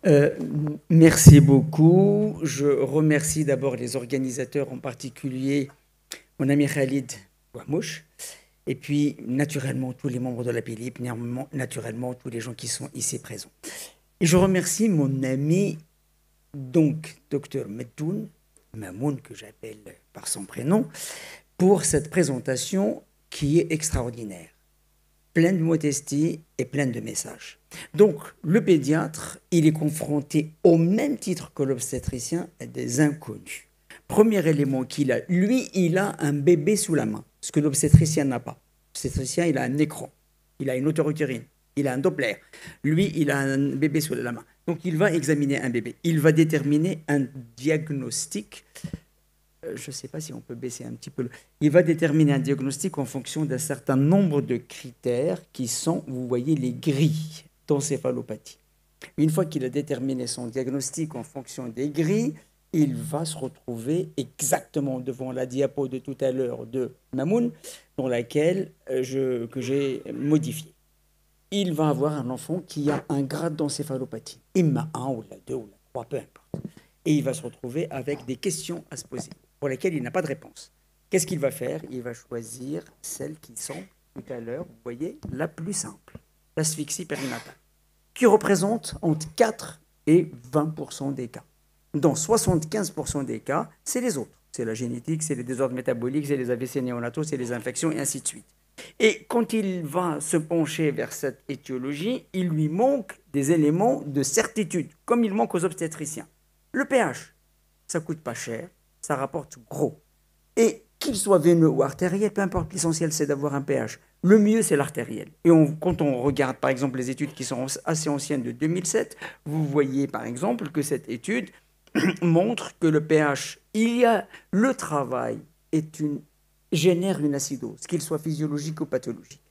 Euh, Merci beaucoup. Je remercie d'abord les organisateurs, en particulier mon ami Khalid Ouamouche, et puis naturellement tous les membres de la PLIP, naturellement tous les gens qui sont ici présents. Et je remercie mon ami, donc, docteur Meddoun, Mamoun, que j'appelle par son prénom, pour cette présentation qui est extraordinaire, pleine de modestie et pleine de messages. Donc, le pédiatre, il est confronté au même titre que l'obstétricien à des inconnus. Premier élément qu'il a, lui, il a un bébé sous la main, ce que l'obstétricien n'a pas. L'obstétricien, il a un écran, il a une auto-utérine, il a un Doppler. Lui, il a un bébé sous la main. Donc, il va examiner un bébé. Il va déterminer un diagnostic. Je ne sais pas si on peut baisser un petit peu. Il va déterminer un diagnostic en fonction d'un certain nombre de critères qui sont, vous voyez, les grilles d'encéphalopathie. Une fois qu'il a déterminé son diagnostic en fonction des grilles, il va se retrouver exactement devant la diapo de tout à l'heure de Mamoun, dans laquelle que j'ai modifié. Il va avoir un enfant qui a un grade d'encéphalopathie, IMA 1 ou la 2 ou la 3, peu importe. Et il va se retrouver avec des questions à se poser, pour lesquelles il n'a pas de réponse. Qu'est-ce qu'il va faire? Il va choisir celles qui sont, tout à l'heure, vous voyez, la plus simple, l'asphyxie périnatale, qui représente entre 4 et 20% des cas. Dans 75% des cas, c'est les autres. C'est la génétique, c'est les désordres métaboliques, c'est les AVC néonataux, c'est les infections, et ainsi de suite. Et quand il va se pencher vers cette étiologie, il lui manque des éléments de certitude, comme il manque aux obstétriciens. Le pH, ça coûte pas cher, ça rapporte gros. Et qu'il soit veineux ou artériel, peu importe, l'essentiel c'est d'avoir un pH. Le mieux c'est l'artériel. Et quand on regarde par exemple les études qui sont assez anciennes de 2007, vous voyez par exemple que cette étude montre que le pH, le travail génère une acidose, qu'il soit physiologique ou pathologique.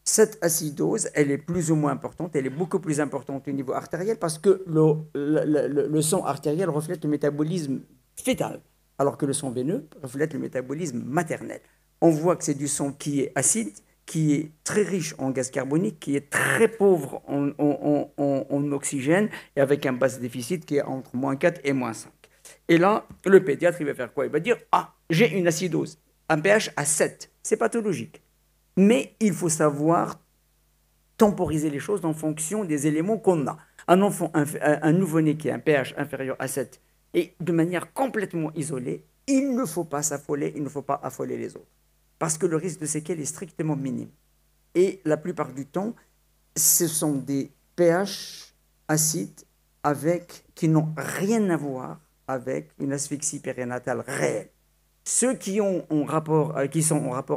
Cette acidose, elle est plus ou moins importante, elle est beaucoup plus importante au niveau artériel parce que le sang artériel reflète le métabolisme fœtal, alors que le sang veineux reflète le métabolisme maternel. On voit que c'est du sang qui est acide, qui est très riche en gaz carbonique, qui est très pauvre en oxygène et avec un bas déficit qui est entre moins 4 et moins 5. Et là, le pédiatre, il va faire quoi? Il va dire, ah, j'ai une acidose, un pH à 7, c'est pathologique. Mais il faut savoir temporiser les choses en fonction des éléments qu'on a. Un enfant, un nouveau-né qui a un pH inférieur à 7 et de manière complètement isolée, il ne faut pas s'affoler, il ne faut pas affoler les autres. Parce que le risque de séquelles est strictement minime. Et la plupart du temps, ce sont des pH acides qui n'ont rien à voir avec une asphyxie périnatale réelle. Ceux qui sont en rapport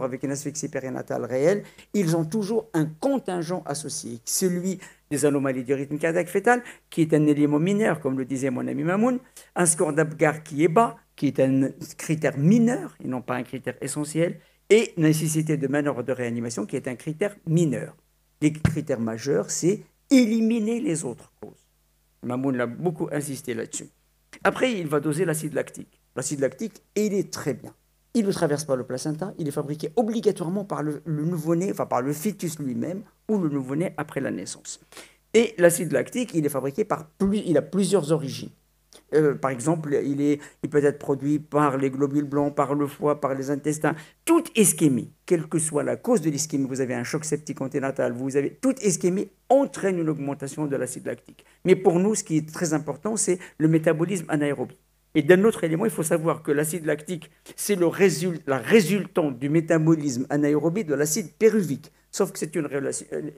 avec une asphyxie périnatale réelle, ils ont toujours un contingent associé, celui des anomalies du rythme cardiaque fœtal, qui est un élément mineur, comme le disait mon ami Mamoun, un score d'Apgar qui est bas, qui est un critère mineur, et non pas un critère essentiel, et nécessité de manœuvre de réanimation, qui est un critère mineur. Les critères majeurs, c'est éliminer les autres causes. Mamoun l'a beaucoup insisté là-dessus. Après, il va doser l'acide lactique. L'acide lactique, il est très bien. Il ne traverse pas le placenta, il est fabriqué obligatoirement par le nouveau-né, enfin par le fœtus lui-même ou le nouveau-né après la naissance. Et l'acide lactique, il est fabriqué il a plusieurs origines. Par exemple, il peut être produit par les globules blancs, par le foie, par les intestins. Toute ischémie, quelle que soit la cause de l'ischémie, vous avez un choc septique anténatal, toute ischémie entraîne une augmentation de l'acide lactique. Mais pour nous, ce qui est très important, c'est le métabolisme anaérobie. Et d'un autre élément, il faut savoir que l'acide lactique, c'est la résultante du métabolisme anaérobie de l'acide pyruvique. Sauf que c'est une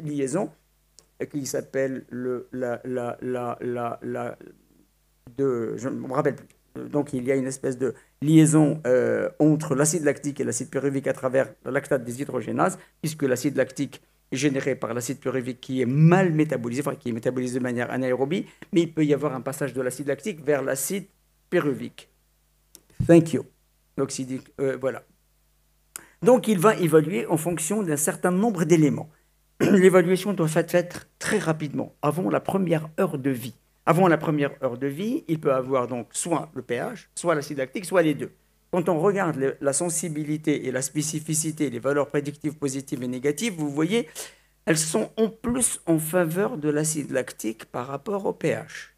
liaison qui s'appelle je ne me rappelle plus. Donc il y a une espèce de liaison entre l'acide lactique et l'acide pyruvique à travers le lactate déshydrogénase, puisque l'acide lactique est généré par l'acide pyruvique qui est mal métabolisé, enfin qui est métabolisé de manière anaérobie, mais il peut y avoir un passage de l'acide lactique vers l'acide pyruvique. Thank you. L'oxydique, voilà. Donc il va évaluer en fonction d'un certain nombre d'éléments. L'évaluation doit être faite très rapidement, avant la première heure de vie. Avant la première heure de vie, il peut avoir donc soit le pH, soit l'acide lactique, soit les deux. Quand on regarde la sensibilité et la spécificité, les valeurs prédictives positives et négatives, vous voyez, elles sont en plus en faveur de l'acide lactique par rapport au pH.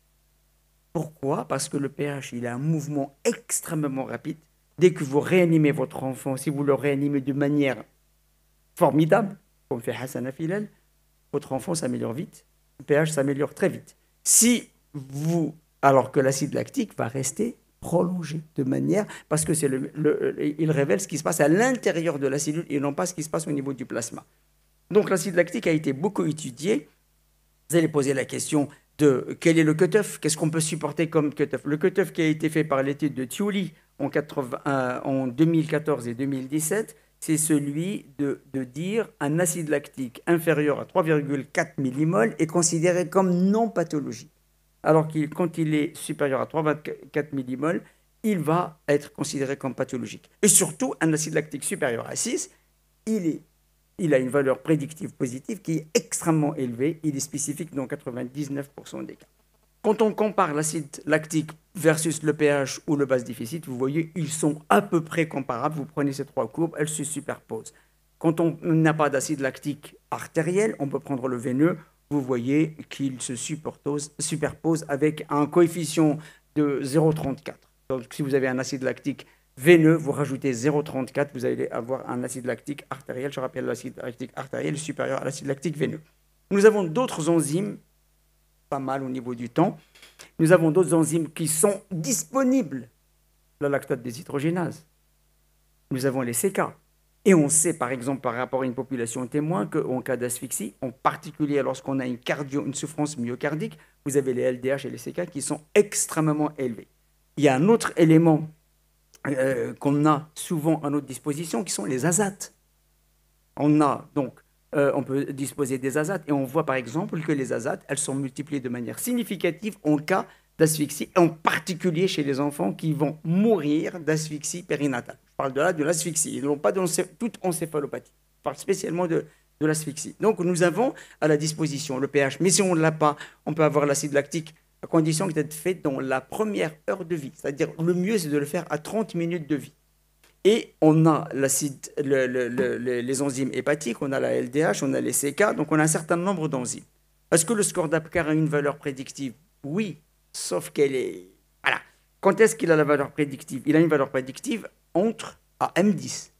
Pourquoi? Parce que le pH, il a un mouvement extrêmement rapide. Dès que vous réanimez votre enfant, si vous le réanimez de manière formidable, comme fait Hassan Filal, votre enfant s'améliore vite, le pH s'améliore très vite. Si vous, alors que l'acide lactique va rester prolongé de manière, parce que il révèle ce qui se passe à l'intérieur de la cellule et non pas ce qui se passe au niveau du plasma. Donc l'acide lactique a été beaucoup étudié. Vous allez poser la question de quel est le cutoff, qu'est-ce qu'on peut supporter comme cutoff. Le cutoff qui a été fait par l'étude de Tiuli en 2014 et 2017, c'est celui de dire un acide lactique inférieur à 3,4 millimoles est considéré comme non pathologique. Alors que quand il est supérieur à 3,4 millimoles, il va être considéré comme pathologique. Et surtout, un acide lactique supérieur à 6, il a une valeur prédictive positive qui est extrêmement élevée. Il est spécifique dans 99% des cas. Quand on compare l'acide lactique versus le pH ou le base déficit, vous voyez, ils sont à peu près comparables. Vous prenez ces trois courbes, elles se superposent. Quand on n'a pas d'acide lactique artériel, on peut prendre le veineux. Vous voyez qu'il se superpose avec un coefficient de 0,34. Donc, si vous avez un acide lactique veineux, vous rajoutez 0,34, vous allez avoir un acide lactique artériel. Je rappelle, l'acide lactique artériel est supérieur à l'acide lactique veineux. Nous avons d'autres enzymes, pas mal au niveau du temps. Nous avons d'autres enzymes qui sont disponibles. La lactate déshydrogénase. Nous avons les CK. Et on sait, par exemple, par rapport à une population témoin, qu'en cas d'asphyxie, en particulier lorsqu'on a une souffrance myocardique, vous avez les LDH et les CK qui sont extrêmement élevés. Il y a un autre élément qu'on a souvent à notre disposition, qui sont les azates. On peut disposer des azates et on voit par exemple que les azates, elles sont multipliées de manière significative en cas d'asphyxie, en particulier chez les enfants qui vont mourir d'asphyxie périnatale. Je parle de l'asphyxie, ils n'ont pas toute encéphalopathie. Je parle spécialement de l'asphyxie. Donc nous avons à la disposition le pH, mais si on ne l'a pas, on peut avoir l'acide lactique à condition d'être fait dans la première heure de vie. C'est-à-dire, le mieux, c'est de le faire à 30 minutes de vie. Et on a les enzymes hépatiques, on a la LDH, on a les CK, donc on a un certain nombre d'enzymes. Est-ce que le score d'Apgar a une valeur prédictive? Oui, sauf qu'elle est... Voilà. Quand est-ce qu'il a la valeur prédictive? Il a une valeur prédictive entre à M10.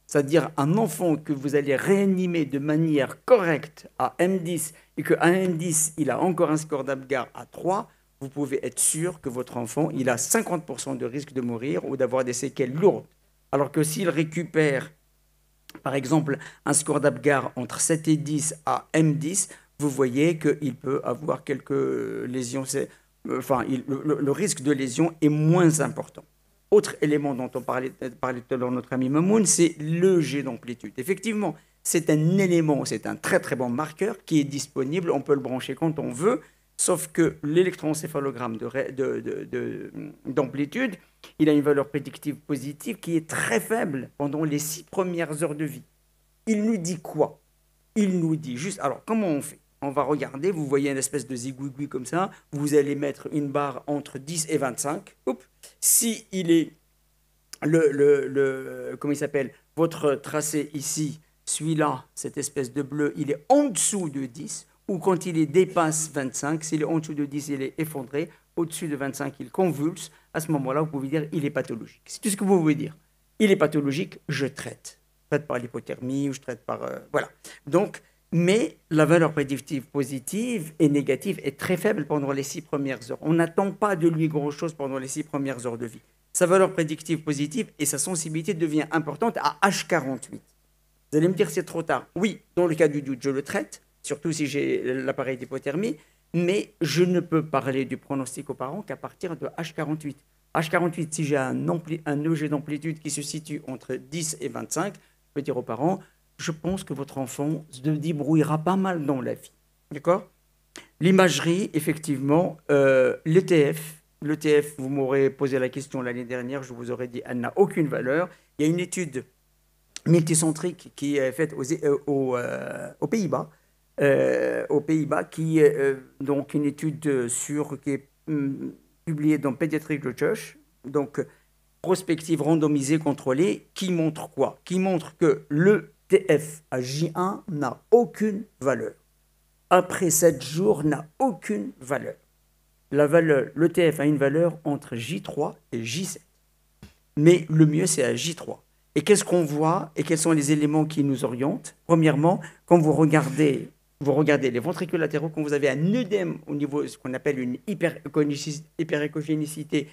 C'est-à-dire un enfant que vous allez réanimer de manière correcte à M10 et qu'à M10, il a encore un score d'Apgar à 3, vous pouvez être sûr que votre enfant, il a 50% de risque de mourir ou d'avoir des séquelles lourdes. Alors que s'il récupère, par exemple, un score d'Apgar entre 7 et 10 à M10, vous voyez qu'il peut avoir quelques lésions. Le risque de lésion est moins important. Autre élément dont on parlait tout à l'heure notre ami Mamoun, c'est le jet d'amplitude. Effectivement, c'est un élément, c'est un très très bon marqueur qui est disponible, on peut le brancher quand on veut, sauf que l'électroencéphalogramme d'amplitude, il a une valeur prédictive positive qui est très faible pendant les 6 premières heures de vie. Il nous dit quoi? Il nous dit juste, alors comment on fait? On va regarder, vous voyez une espèce de zigouigoui comme ça, vous allez mettre une barre entre 10 et 25. Oups. Si il est comment il s'appelle, votre tracé ici, celui-là, cette espèce de bleu, il est en dessous de 10, ou quand il dépasse 25, s'il est en dessous de 10, il est effondré, au-dessus de 25, il convulse, à ce moment-là, vous pouvez dire il est pathologique. C'est tout ce que vous pouvez dire. Il est pathologique, je traite. Je traite par l'hypothermie, ou je traite par... voilà. Donc, mais la valeur prédictive positive et négative est très faible pendant les 6 premières heures. On n'attend pas de lui grand-chose pendant les 6 premières heures de vie. Sa valeur prédictive positive et sa sensibilité devient importante à H48. Vous allez me dire c'est trop tard. Oui, dans le cas du doute, je le traite, surtout si j'ai l'appareil d'hypothermie, mais je ne peux parler du pronostic aux parents qu'à partir de H48. H48, si j'ai un EG d'amplitude qui se situe entre 10 et 25, je peux dire aux parents, je pense que votre enfant se débrouillera pas mal dans la vie. D'accord? L'imagerie, effectivement, l'ETF, vous m'aurez posé la question l'année dernière, je vous aurais dit, elle n'a aucune valeur. Il y a une étude multicentrique qui est faite aux Pays-Bas, qui est donc une étude qui est publiée dans Pediatric Research, donc prospective randomisée contrôlée, qui montre quoi? Qui montre que le TF à J1 n'a aucune valeur. Après 7 jours, n'a aucune valeur. l'ETF a une valeur entre J3 et J7. Mais le mieux, c'est à J3. Et qu'est-ce qu'on voit et quels sont les éléments qui nous orientent? Premièrement, quand vous regardez les ventricules latéraux, quand vous avez un œdème au niveau de ce qu'on appelle une hyperéchogénécité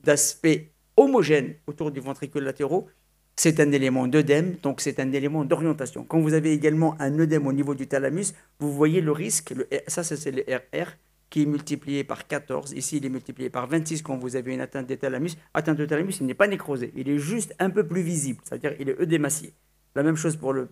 d'aspect homogène autour du ventricule latéraux, c'est un élément d'œdème, donc c'est un élément d'orientation. Quand vous avez également un œdème au niveau du thalamus, vous voyez le risque, ça c'est le RR, qui est multiplié par 14. Ici, il est multiplié par 26 quand vous avez une atteinte des thalamus. Atteinte de thalamus, il n'est pas nécrosé. Il est juste un peu plus visible, c'est-à-dire il est œdémacié. La même chose pour le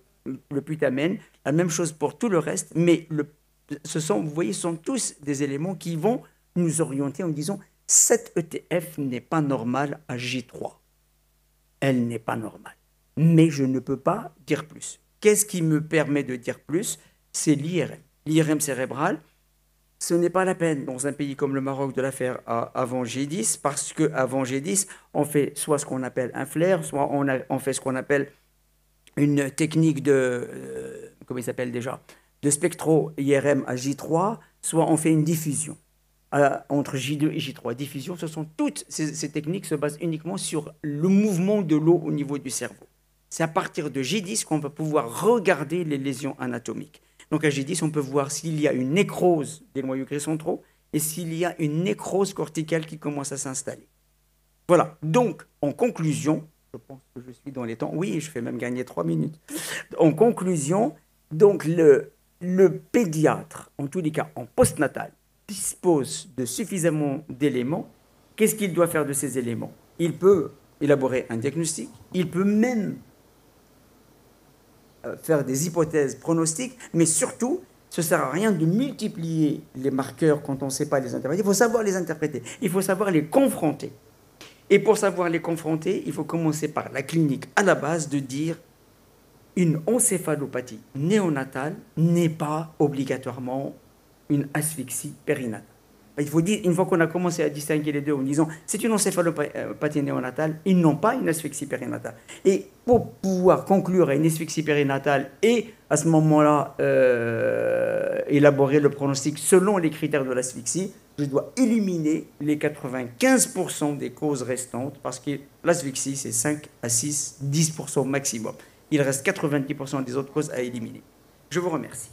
putamen, la même chose pour tout le reste, mais vous voyez, ce sont tous des éléments qui vont nous orienter en disant cette ETF n'est pas normale à J3. Elle n'est pas normale. Mais je ne peux pas dire plus. Qu'est-ce qui me permet de dire plus? C'est l'IRM. L'IRM cérébral, ce n'est pas la peine dans un pays comme le Maroc de la faire avant G10, parce qu'avant G10, on fait soit ce qu'on appelle un flair, soit on fait ce qu'on appelle une technique comment il s'appelle déjà, de spectro-IRM à J3, soit on fait une diffusion entre J2 et J3. Diffusion, ce sont toutes ces techniques se basent uniquement sur le mouvement de l'eau au niveau du cerveau. C'est à partir de J10 qu'on va pouvoir regarder les lésions anatomiques. Donc à J10, on peut voir s'il y a une nécrose des noyaux gris centraux et s'il y a une nécrose corticale qui commence à s'installer. Voilà. Donc, en conclusion, je pense que je suis dans les temps. Oui, je fais même gagner 3 minutes. En conclusion, donc le pédiatre, en tous les cas en postnatal, dispose de suffisamment d'éléments. Qu'est-ce qu'il doit faire de ces éléments? Il peut élaborer un diagnostic, il peut même faire des hypothèses pronostiques, mais surtout, ce ne sert à rien de multiplier les marqueurs quand on ne sait pas les interpréter. Il faut savoir les interpréter, il faut savoir les confronter. Et pour savoir les confronter, il faut commencer par la clinique à la base de dire une encéphalopathie néonatale n'est pas obligatoirement une asphyxie périnatale. Il faut dire, une fois qu'on a commencé à distinguer les deux en disant c'est une encéphalopathie néonatale, ils n'ont pas une asphyxie périnatale. Et pour pouvoir conclure à une asphyxie périnatale et à ce moment-là élaborer le pronostic selon les critères de l'asphyxie, je dois éliminer les 95% des causes restantes parce que l'asphyxie c'est 5 à 6, 10% maximum. Il reste 90% des autres causes à éliminer. Je vous remercie.